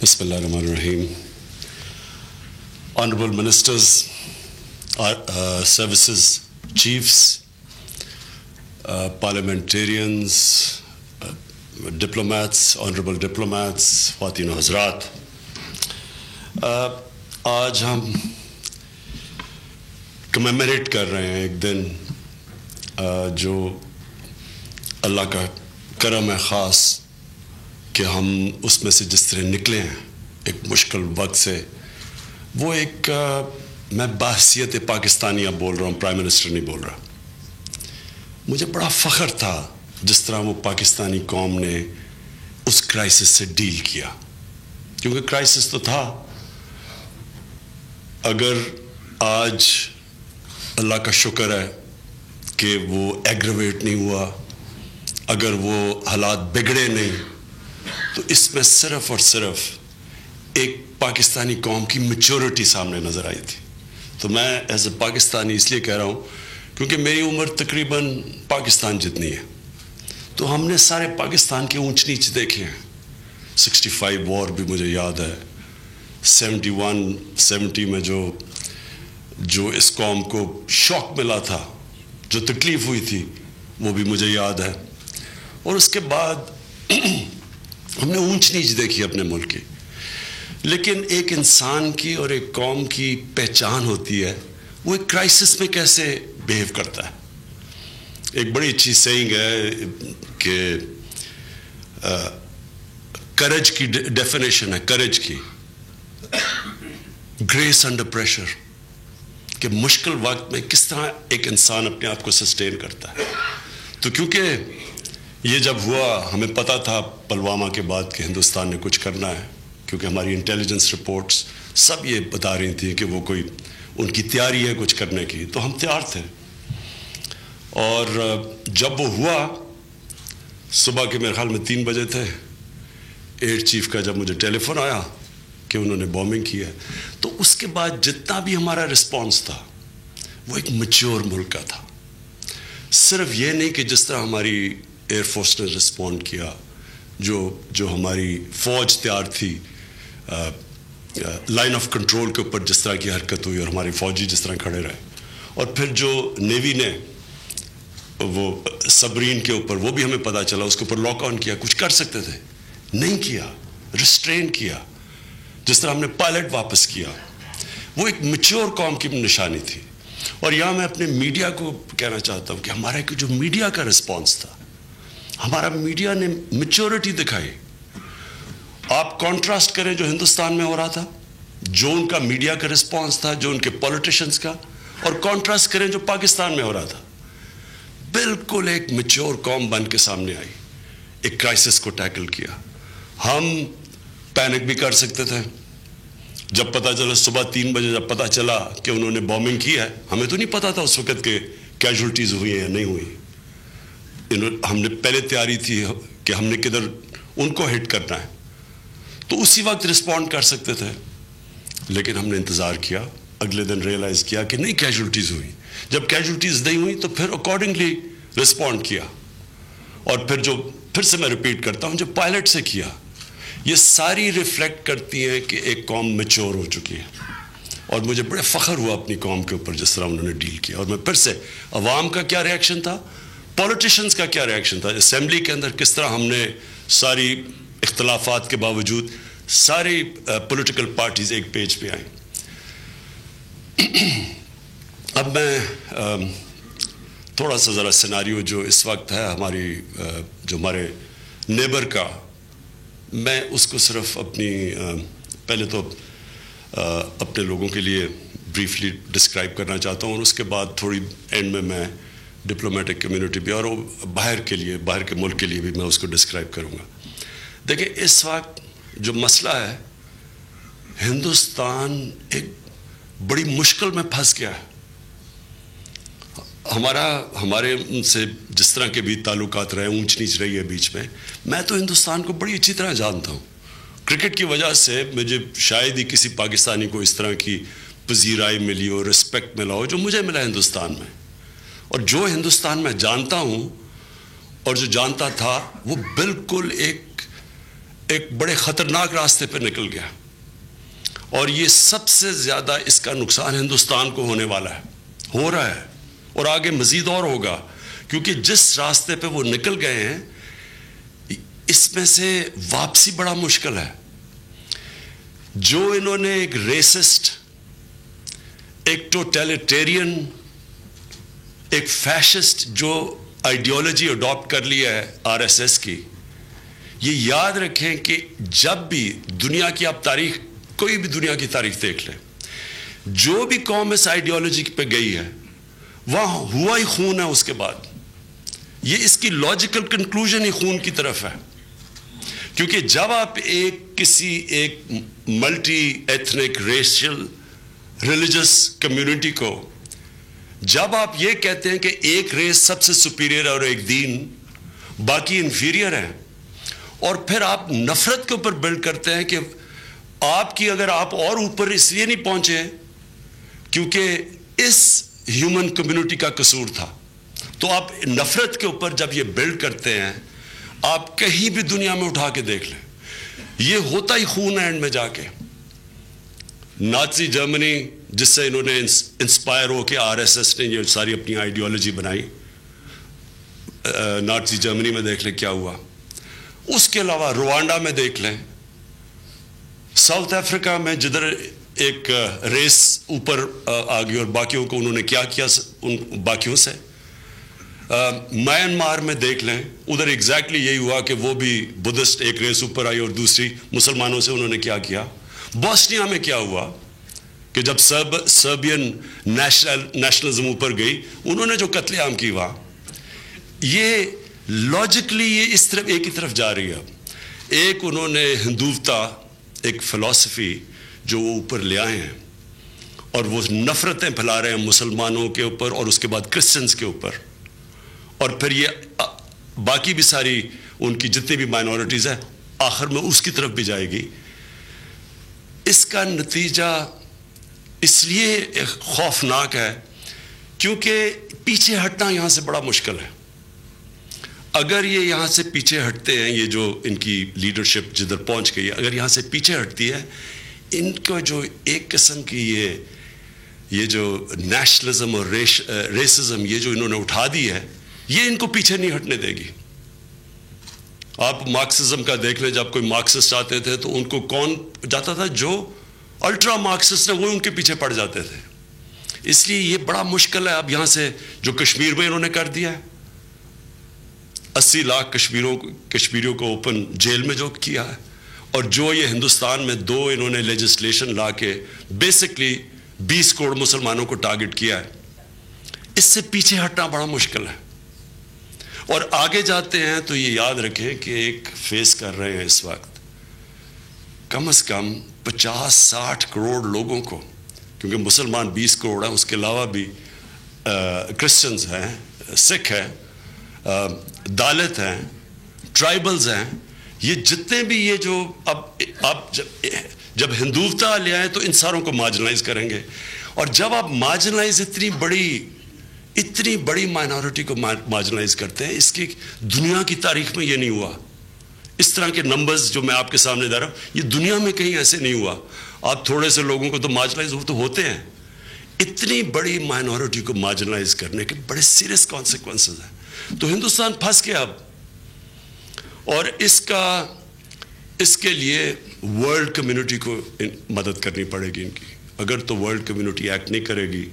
Bismillahirrahmanirrahim. Honorable Ministers, Services Chiefs, Parliamentarians, diplomats, Honorable diplomats, Khawatین و حضرات, آج ہم کمیموریٹ کر رہے ہیں ایک دن جو اللہ کا کرم ہے خاص کہ ہم اس میں سے جس طرح نکلے ہیں ایک مشکل وقت سے. وہ ایک میں بحیثیت پاکستانی اب بول رہا ہوں, پرائم منسٹر نہیں بول رہا. مجھے بڑا فخر تھا جس طرح وہ پاکستانی قوم نے اس کرائسس سے ڈیل کیا, کیونکہ کرائسس تو تھا. اگر آج اللہ کا شکر ہے کہ وہ ایگریویٹ نہیں ہوا, اگر وہ حالات بگڑے نہیں, تو اس میں صرف اور صرف ایک پاکستانی قوم کی میچورٹی سامنے نظر آئی تھی. تو میں ایز اے پاکستانی اس لیے کہہ رہا ہوں کیونکہ میری عمر تقریباً پاکستان جتنی ہے, تو ہم نے سارے پاکستان کے اونچ نیچ دیکھے ہیں. 65 وار بھی مجھے یاد ہے, 70 میں جو اس قوم کو شوق ملا تھا, جو تکلیف ہوئی تھی, وہ بھی مجھے یاد ہے. اور اس کے بعد ہم نے اونچ نیچ دیکھی اپنے ملک کی. لیکن ایک انسان کی اور ایک قوم کی پہچان ہوتی ہے وہ ایک کرائسس میں کیسے بیہیو کرتا ہے. ایک بڑی اچھی سیئنگ ہے کہ کریج کی ڈیفینیشن ہے, کریج کی گریس انڈر پریشر, کہ مشکل وقت میں کس طرح ایک انسان اپنے آپ کو سسٹین کرتا ہے. تو کیونکہ یہ جب ہوا ہمیں پتہ تھا پلوامہ کے بعد کہ ہندوستان نے کچھ کرنا ہے, کیونکہ ہماری انٹیلیجنس رپورٹس سب یہ بتا رہی تھیں کہ وہ کوئی ان کی تیاری ہے کچھ کرنے کی, تو ہم تیار تھے. اور جب وہ ہوا صبح کے میرے خیال میں 3 بجے تھے, ایئر چیف کا جب مجھے ٹیلی فون آیا کہ انہوں نے بومبنگ کی ہے, تو اس کے بعد جتنا بھی ہمارا رسپانس تھا وہ ایک میچور ملک کا تھا. صرف یہ نہیں کہ جس طرح ہماری ایئر فورس نے رسپونڈ کیا, جو ہماری فوج تیار تھی لائن آف کنٹرول کے اوپر جس طرح کی حرکت ہوئی, اور ہماری فوجی جس طرح کھڑے رہے, اور پھر جو نیوی نے وہ سبرین کے اوپر, وہ بھی ہمیں پتہ چلا اس کے اوپر لاک آن کیا. کچھ کر سکتے تھے, نہیں کیا, ریسٹرین کیا. جس طرح ہم نے پائلٹ واپس کیا, وہ ایک میچور قوم کی نشانی تھی. اور یہاں میں اپنے میڈیا کو کہنا چاہتا ہوں کہ ہمارا جو میڈیا کا رسپانس تھا, ہمارا میڈیا نے میچورٹی دکھائی. آپ کانٹراسٹ کریں جو ہندوستان میں ہو رہا تھا, جو ان کا میڈیا کا رسپانس تھا, جو ان کے پولیٹیشنز کا, اور کانٹراسٹ کریں جو پاکستان میں ہو رہا تھا. بالکل ایک میچور قوم بن کے سامنے آئی, ایک کرائسس کو ٹیکل کیا. ہم پینک بھی کر سکتے تھے. جب پتہ چلا صبح 3 بجے جب پتہ چلا کہ انہوں نے بومبنگ کی ہے, ہمیں تو نہیں پتہ تھا اس وقت کہ کیجولٹیز ہوئی ہیں یا نہیں ہوئی. ہم نے پہلے تیاری تھی کہ ہم نے کدھر ان کو ہٹ کرنا ہے, تو اسی وقت رسپونڈ کر سکتے تھے. لیکن ہم نے انتظار کیا, اگلے دن ریئلائز کیا کہ نہیں کیجولٹیز ہوئی. جب کیجولٹیز نہیں ہوئی تو پھر اکارڈنگلی رسپونڈ کیا. اور پھر سے میں ریپیٹ کرتا ہوں, جو پائلٹ سے کیا, یہ ساری ریفلیکٹ کرتی ہیں کہ ایک قوم میچور ہو چکی ہے. اور مجھے بڑے فخر ہوا اپنی قوم کے اوپر جس طرح انہوں نے ڈیل کیا. اور میں پھر سے عوام کا کیا ریئیکشن تھا, پولیٹیشنز کا کیا ریئیکشن تھا, اسمبلی کے اندر کس طرح ہم نے ساری اختلافات کے باوجود ساری پولیٹیکل پارٹیز ایک پیج پہ آئیں. اب میں تھوڑا سا ذرا سیناریو جو اس وقت ہے جو ہمارے نیبر کا, میں اس کو صرف پہلے تو اپنے لوگوں کے لیے بریفلی ڈسکرائب کرنا چاہتا ہوں, اور اس کے بعد تھوڑی اینڈ میں ڈپلومیٹک کمیونٹی بھی اور باہر کے ملک کے لیے بھی میں اس کو ڈسکرائب کروں گا. دیکھیں اس وقت جو مسئلہ ہے, ہندوستان ایک بڑی مشکل میں پھنس گیا ہے. ہمارے ان سے جس طرح کے بھی تعلقات رہے, اونچ نیچ رہی ہے بیچ میں تو ہندوستان کو بڑی اچھی طرح جانتا ہوں. کرکٹ کی وجہ سے مجھے شاید ہی کسی پاکستانی کو اس طرح کی پذیرائی ملی ہو, رسپیکٹ ملا ہو جو مجھے ملا ہندوستان میں. اور جو ہندوستان میں جانتا ہوں اور جو جانتا تھا, وہ بالکل ایک ایک بڑے خطرناک راستے پہ نکل گیا، اور یہ سب سے زیادہ اس کا نقصان ہندوستان کو ہونے والا ہے، ہو رہا ہے، اور آگے مزید اور ہوگا، کیونکہ جس راستے پہ وہ نکل گئے ہیں اس میں سے واپسی بڑا مشکل ہے۔ جو انہوں نے ایک ریسسٹ، ایک ٹوٹیلیٹیرین، ایک فیشسٹ جو آئیڈیالوجی اڈاپٹ کر لیا ہے آر ایس ایس کی، یہ یاد رکھیں کہ جب بھی دنیا کی آپ تاریخ، کوئی بھی دنیا کی تاریخ دیکھ لیں، جو بھی قوم اس آئیڈیالوجی پہ گئی ہے وہاں ہوا ہی خون ہے اس کے بعد۔ یہ اس کی لاجیکل کنکلوژن ہی خون کی طرف ہے، کیونکہ جب آپ کسی ایک multi ethnic racial religious community کو جب آپ یہ کہتے ہیں کہ ایک ریس سب سے سپیریئر ہے اور ایک دین باقی انفیریئر ہے، اور پھر آپ نفرت کے اوپر بلڈ کرتے ہیں کہ آپ کی، اگر آپ اور اوپر اس لیے نہیں پہنچے کیونکہ اس ہیومن کمیونٹی کا قصور تھا، تو آپ نفرت کے اوپر جب یہ بلڈ کرتے ہیں، آپ کہیں بھی دنیا میں اٹھا کے دیکھ لیں، یہ ہوتا ہی خون اینڈ میں جا کے۔ نازی جرمنی جس سے انہوں نے انسپائر ہو کے آر ایس ایس نے یہ ساری اپنی آئیڈیالوجی بنائی، نازی جرمنی میں دیکھ لیں کیا ہوا۔ اس کے علاوہ روانڈا میں دیکھ لیں، ساؤتھ افریقہ میں جدھر ایک ریس اوپر آ گئی اور باقیوں کو انہوں نے کیا کیا ان باقیوں سے۔ میانمار میں دیکھ لیں، ادھر ایگزیکٹلی یہی ہوا کہ وہ بھی بدھسٹ ایک ریس اوپر آئی اور دوسری مسلمانوں سے انہوں نے کیا کیا۔ بوسنیا میں کیا ہوا کہ جب سربین نیشنلزم اوپر گئی، انہوں نے جو قتل عام کی وہاں، یہ لاجکلی یہ اس طرف ایک ہی طرف جا رہی ہے۔ ایک انہوں نے ہندوتا، ایک فلسفی جو وہ اوپر لے آئے ہیں، اور وہ نفرتیں پھیلا رہے ہیں مسلمانوں کے اوپر اور اس کے بعد کرسچنز کے اوپر، اور پھر یہ باقی بھی ساری ان کی جتنی بھی مائنورٹیز ہیں آخر میں اس کی طرف بھی جائے گی۔ اس کا نتیجہ اس لیے خوفناک ہے کیونکہ پیچھے ہٹنا یہاں سے بڑا مشکل ہے۔ اگر یہ یہاں سے پیچھے ہٹتے ہیں، یہ جو ان کی لیڈرشپ جدھر پہنچ گئی ہے، اگر یہاں سے پیچھے ہٹتی ہے، ان کو جو ایک قسم کی یہ جو نیشنلزم اور ریسزم یہ جو انہوں نے اٹھا دی ہے، یہ ان کو پیچھے نہیں ہٹنے دے گی۔ آپ مارکسزم کا دیکھ لیں، جب کوئی مارکسسٹ آتے تھے تو ان کو کون جاتا تھا؟ جو الٹرا مارکسسٹ ہیں وہ ان کے پیچھے پڑ جاتے تھے۔ اس لیے یہ بڑا مشکل ہے۔ اب یہاں سے جو کشمیر میں انہوں نے کر دیا ہے، 80 لاکھ کشمیریوں کو اوپن جیل میں جو کیا ہے، اور جو یہ ہندوستان میں 2 انہوں نے لیجسلیشن لا کے بیسکلی 20 کروڑ مسلمانوں کو ٹارگٹ کیا ہے، اس سے پیچھے ہٹنا بڑا مشکل ہے۔ اور آگے جاتے ہیں تو یہ یاد رکھیں کہ ایک فیس کر رہے ہیں اس وقت کم از کم 50-60 کروڑ لوگوں کو، کیونکہ مسلمان 20 کروڑ ہیں، اس کے علاوہ بھی کرسچنز ہیں، سکھ ہیں، دالت ہیں، ٹرائبلز ہیں، یہ جتنے بھی یہ جو اب جب ہندوتا لے آئیں تو ان ساروں کو مارجنلائز کریں گے، اور جب آپ مارجنلائز اتنی بڑی مائنورٹی کو مارجنلائز کرتے ہیں، اس کی دنیا کی تاریخ میں یہ نہیں ہوا۔ اس طرح کے نمبرز جو میں آپ کے سامنے دے رہا ہوں، یہ دنیا میں کہیں ایسے نہیں ہوا۔ آپ تھوڑے سے لوگوں کو تو مارجنلائز تو ہوتے ہیں، اتنی بڑی مائنورٹی کو مارجنلائز کرنے کے بڑے سیریس کانسیکوینسز ہیں۔ تو ہندوستان پھنس گیا اب، اور اس کے لیے ورلڈ کمیونٹی کو مدد کرنی پڑے گی ان کی۔ اگر تو ورلڈ کمیونٹی ایکٹ نہیں کرے گی،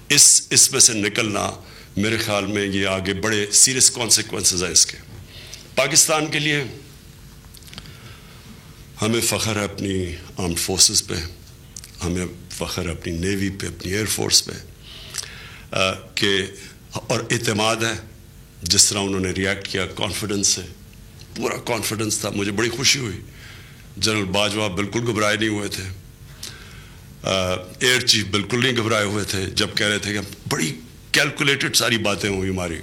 اس میں سے نکلنا میرے خیال میں یہ آگے بڑے سیریس کانسیکوینسز ہیں اس کے۔ پاکستان کے لیے ہمیں فخر ہے اپنی آرمڈ فورسز پہ، ہمیں فخر ہے اپنی نیوی پہ، اپنی ایئر فورس پہ، اور اعتماد ہے جس طرح انہوں نے ریئیکٹ کیا، کانفیڈنس سے، پورا کانفیڈنس تھا۔ مجھے بڑی خوشی ہوئی، جنرل باجوہ بالکل گھبرائے نہیں ہوئے تھے، ایئر چیف بالکل نہیں گھبرائے ہوئے تھے جب کہہ رہے تھے کہ بڑی کیلکولیٹڈ ساری باتیں ہوئی ہماری۔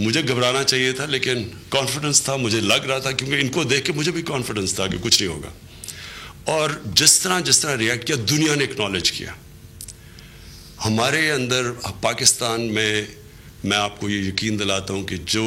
مجھے گھبرانا چاہیے تھا لیکن کانفیڈنس تھا، مجھے لگ رہا تھا، کیونکہ ان کو دیکھ کے مجھے بھی کانفیڈنس تھا کہ کچھ نہیں ہوگا۔ اور جس طرح ریئیکٹ کیا، دنیا نے اکنالج کیا۔ ہمارے اندر پاکستان میں آپ کو یہ یقین دلاتا ہوں کہ جو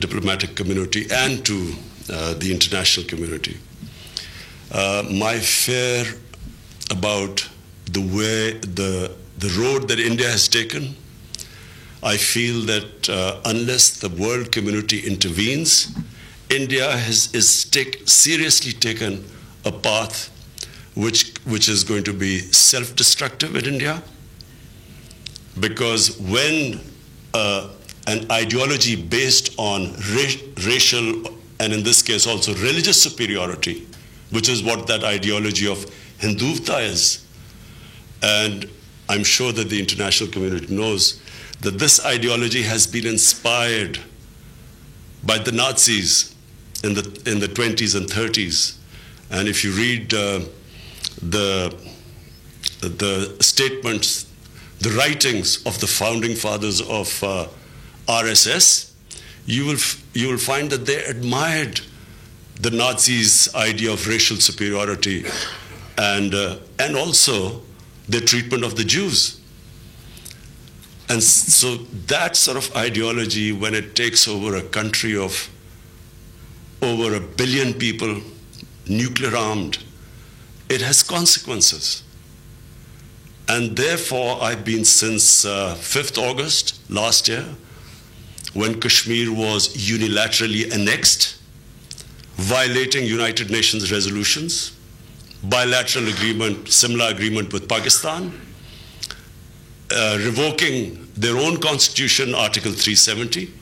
diplomatic community and to the international community, my fear about the way the road that India has taken, I feel that unless the world community intervenes, India is seriously taken a path which is going to be self-destructive in India, because when an ideology based on racial and in this case also religious superiority, which is what that ideology of Hindutva is, and I'm sure that the international community knows that this ideology has been inspired by the Nazis in the 20s and 30s. And if you read the statements, the writings of the founding fathers of RSS, you will find that they admired the Nazis' idea of racial superiority and also their treatment of the Jews. And so that sort of ideology, when it takes over a country of over 1 billion people, nuclear armed, it has consequences. And therefore, I've been since 5th August last year, when Kashmir was unilaterally annexed, violating United Nations resolutions, bilateral agreement, Simla agreement with Pakistan, revoking their own constitution, Article 370.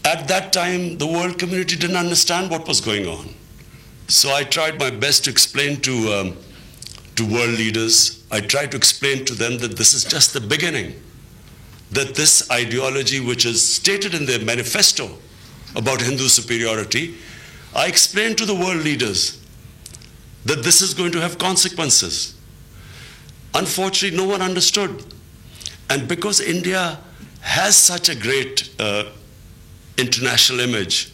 At that time, the world community didn't understand what was going on. So I tried my best to explain to world leaders, I tried to explain to them that this is just the beginning, that this ideology which is stated in their manifesto about Hindu superiority, I explained to the world leaders that this is going to have consequences. Unfortunately, no one understood. And because India has such a great international image,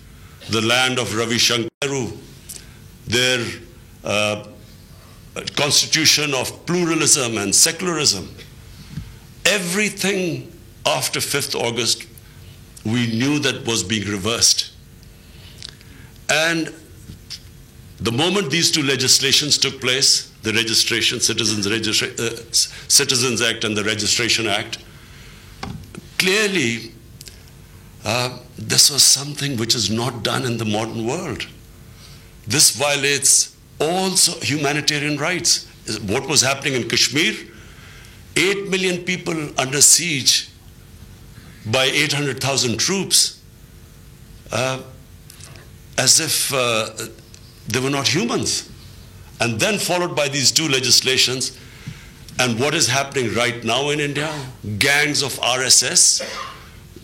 the land of Ravi Shankar, their constitution of pluralism and secularism, everything after 5th August, we knew that was being reversed. And the moment these two legislations took place, the Citizens Act and the Registration Act, clearly this was something which is not done in the modern world. This violates all humanitarian rights. What was happening in Kashmir, 8 million people under siege by 800,000 troops, as if they were not humans. And then followed by these two legislations. And what is happening right now in India? Gangs of RSS,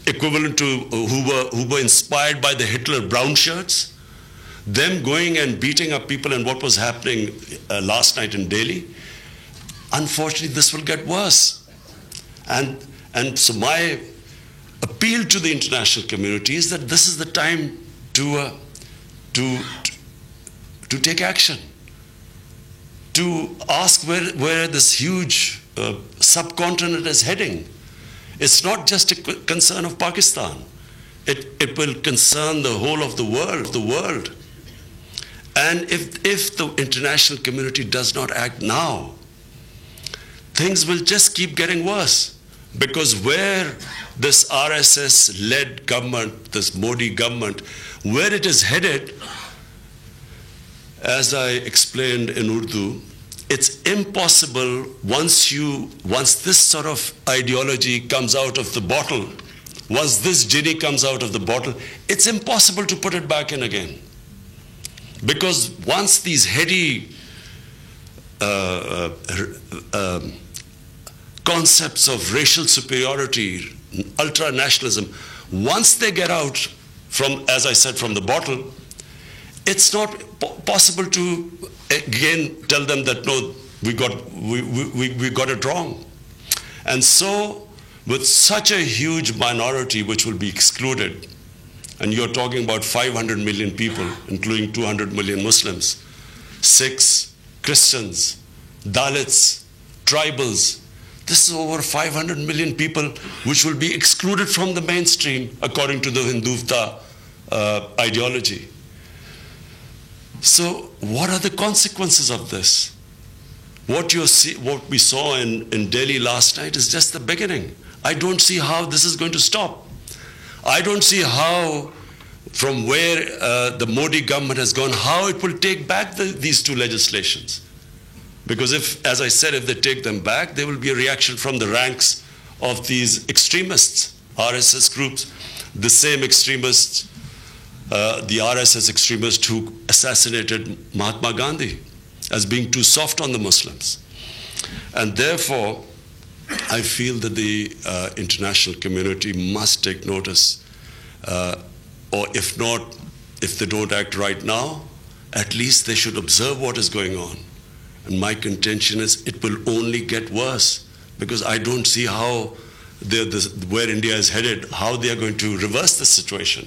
equivalent to who were inspired by the Hitler brown shirts, them going and beating up people, and what was happening last night in Delhi. Unfortunately, this will get worse. And so my appeal to the international community is that this is the time to take action, to ask where this huge subcontinent is heading. It's not just a concern of Pakistan. It will concern the whole of the world. And if the international community does not act now, things will just keep getting worse. Because where this RSS-led government, this Modi government, where it is headed, as I explained in Urdu, it's impossible once this sort of ideology comes out of the bottle, once this genie comes out of the bottle, it's impossible to put it back in again. Because once these heady concepts of racial superiority, ultra-nationalism, once they get out from, as I said, from the bottle, it's not possible to again tell them that no, we got it wrong. And so, with such a huge minority which will be excluded, and you're talking about 500 million people, including 200 million Muslims, Sikhs, Christians, Dalits, tribals, this is over 500 million people which will be excluded from the mainstream according to the Hindutva ideology. So what are the consequences of this? What we saw in Delhi last night is just the beginning. I don't see how this is going to stop. I don't see how, from where the Modi government has gone, how it will take back these two legislations. Because if, as I said, if they take them back, there will be a reaction from the ranks of these extremists, RSS groups, the same extremists, the RSS extremists who assassinated Mahatma Gandhi as being too soft on the Muslims. And therefore, I feel that the international community must take notice, or if not, if they don't act right now, at least they should observe what is going on. And my contention is it will only get worse, because I don't see how where India is headed, how they are going to reverse the situation.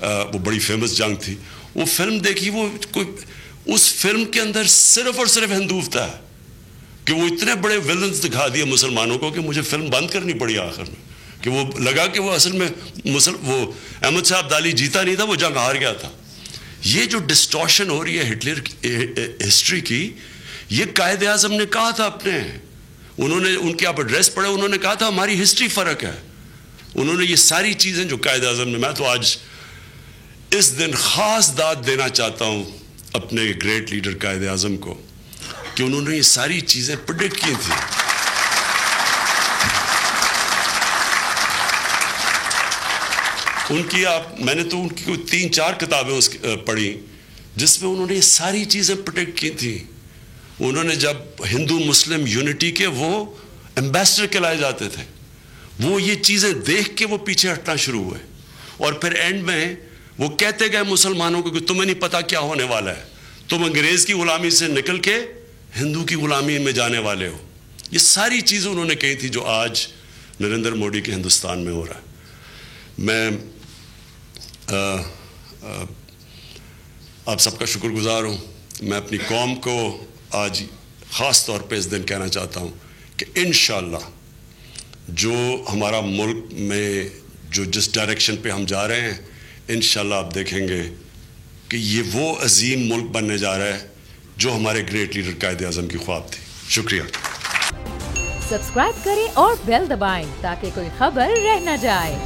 وہ بڑی famous جنگ تھی. وہ film دیکھی, وہ کوئی اس film کے اندر صرف اور صرف ہندو تھا کہ وہ اتنے بڑے ویلنز دکھا دیے مسلمانوں کو کہ مجھے فلم بند کرنی پڑی آخر میں, کہ وہ لگا کہ وہ اصل میں وہ احمد شاہ ابدالی جیتا نہیں تھا, وہ جنگ ہار گیا تھا. یہ جو ڈسٹورشن ہو رہی ہے ہٹلر ہسٹری کی, یہ قائد اعظم نے کہا تھا اپنے, انہوں نے ان کے آپ ایڈریس پڑھے, انہوں نے کہا تھا ہماری ہسٹری فرق ہے. انہوں نے یہ ساری چیزیں جو قائد اعظم نے, میں تو آج اس دن خاص داد دینا چاہتا ہوں اپنے گریٹ لیڈر قائد اعظم کو کہ انہوں نے یہ ساری چیزیں پریڈکٹ کی تھیں. ان کی میں نے تو ان کی کوئی 3-4 کتابیں پڑھی جس میں انہوں نے یہ ساری چیزیں پریڈکٹ کی تھیں. انہوں نے جب ہندو مسلم یونٹی کے وہ ایمبیسڈر کہلائے جاتے تھے, وہ یہ چیزیں دیکھ کے وہ پیچھے ہٹنا شروع ہوئے, اور پھر اینڈ میں وہ کہتے گئے مسلمانوں کو کہ تمہیں نہیں پتا کیا ہونے والا ہے, تم انگریز کی غلامی سے نکل کے ہندو کی غلامی میں جانے والے ہو. یہ ساری چیزیں انہوں نے کہی تھی جو آج نریندر مودی کے ہندوستان میں ہو رہا ہے. میں آپ سب کا شکر گزار ہوں. میں اپنی قوم کو آج خاص طور پہ اس دن کہنا چاہتا ہوں کہ انشاءاللہ جو ہمارا ملک میں جو جس ڈائریکشن پہ ہم جا رہے ہیں, انشاءاللہ آپ دیکھیں گے کہ یہ وہ عظیم ملک بننے جا رہا ہے جو ہمارے گریٹ لیڈر قائد اعظم کی خواب تھی. شکریہ. سبسکرائب کریں اور بیل دبائیں تاکہ کوئی خبر رہ نہ جائے.